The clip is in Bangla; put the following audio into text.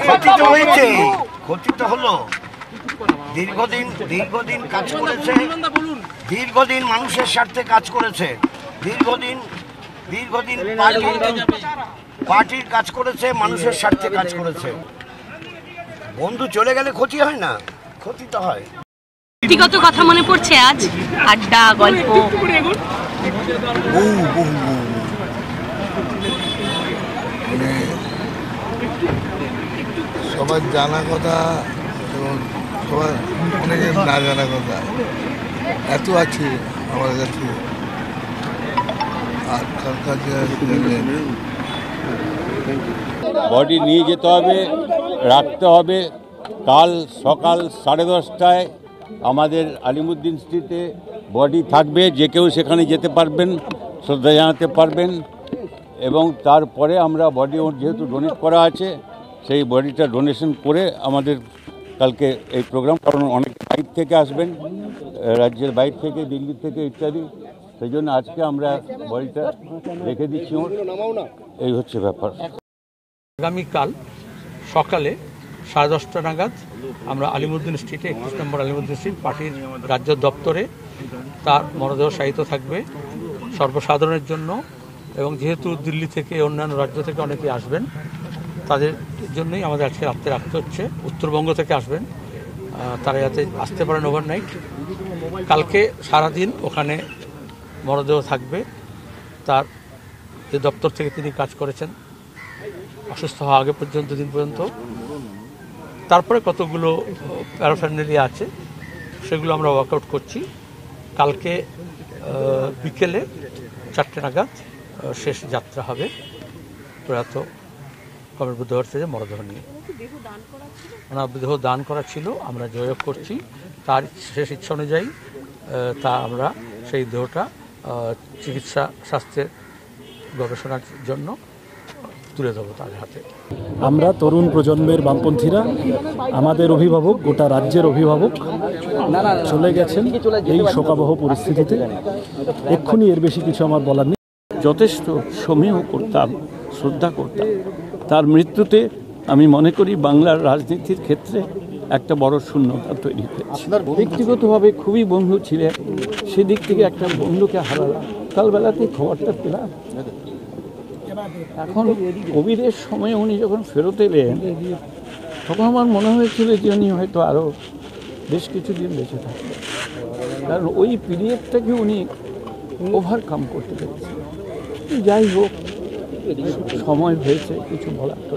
ক্ষতি তো হয়েছে, ক্ষতি তো হলো। দীর্ঘদিন কাজ করেছে, দীর্ঘদিন মানুষের স্বার্থে কাজ করেছে, দীর্ঘদিন পার্টির কাজ করেছে, মানুষের স্বার্থে কাজ করেছে। বন্ধু চলে গেলে ক্ষতি হয় না? ক্ষতি তো হয়। ব্যক্তিগত কথা মনে পড়ছে আজ? আড্ডা, গল্প, মানে সবার জানা কথা এবং সবার অনেকের না জানা কথা এত আছে আমার কাছে, আর কার কাছে বডি নিয়ে যেতে হবে, রাখতে হবে। কাল সকাল 10:30টায় আমাদের আলিমুদ্দিন স্ট্রিটে বডি থাকবে, যে কেউ সেখানে যেতে পারবেন, শ্রদ্ধা জানাতে পারবেন। এবং তারপরে আমরা বডি যেহেতু ডোনেট করা আছে, সেই বডিটা ডোনেশন করে আমাদের কালকে এই প্রোগ্রাম, কারণ অনেক বাইরে থেকে আসবেন, রাজ্যের বাইরে থেকে, দিল্লি থেকে ইত্যাদি, সেই জন্য আজকে আমরা বডিটা রেখে দিচ্ছি। এই হচ্ছে ব্যাপার। আগামীকাল সকালে 10:30টা নাগাদ আমরা আলিমুদ্দিন স্ট্রিটে, 21 নম্বর আলিমুদ্দিন স্ট্রিট পার্টির রাজ্য দপ্তরে তার মরদেহ শায়িত থাকবে সর্বসাধারণের জন্য। এবং যেহেতু দিল্লি থেকে, অন্যান্য রাজ্য থেকে অনেকে আসবেন, তাদের জন্যই আমাদের আজকে রাত্রে রাখতে হচ্ছে। উত্তরবঙ্গ থেকে আসবেন, তারা যাতে আসতে পারেন ওভারনাইট। কালকে সারাদিন ওখানে মরদেহ থাকবে। তার যে দপ্তর থেকে তিনি কাজ করেছেন অসুস্থ হওয়া আগে পর্যন্ত, দিন পর্যন্ত। তারপরে কতগুলো প্যারাফ্যান্ডেলিয়া আছে, সেগুলো আমরা ওয়ার্কআউট করছি। কালকে বিকেলে 4টে নাগাদ শেষ যাত্রা হবে প্রয়াত কমরেড বুদ্ধদেব থেকে মরদেহ নিয়ে। ওনার দেহ দান করা ছিল, আমরা যোগাযোগ করছি। তার শেষ ইচ্ছা অনুযায়ী তা আমরা সেই দেহটা চিকিৎসা স্বাস্থ্যের গবেষণার জন্য তুলে দেবো তার হাতে। আমরা তরুণ প্রজন্মের বামপন্থীরা, আমাদের অভিভাবক, গোটা রাজ্যের অভিভাবক চলে গেছেন এই শোকাবহ পরিস্থিতিতে। এক্ষুনি এর বেশি কিছু আমার বলার নেই। যথেষ্ট সমীহ করতাম, শ্রদ্ধা করতাম। তার মৃত্যুতে আমি মনে করি বাংলার রাজনীতির ক্ষেত্রে একটা বড় শূন্যতা তৈরি হয়েছে। ব্যক্তিগতভাবে খুবই বন্ধু ছিলেন, সেদিক থেকে একটা বন্ধুকে হারালাম। সকালবেলাতেই খবরটা পেলাম। এখন কোভিডের সময় উনি যখন ফেরত এলেন, তখন আমার মনে হয়েছিল যে উনি হয়তো আরও বেশ কিছুদিন বেঁচে থাকবেন, কারণ ওই পিরিয়ডটাকে উনি ওভারকাম করতে পেরেছেন। যাই হোক, সময় হয়েছে, কিছু বলার তো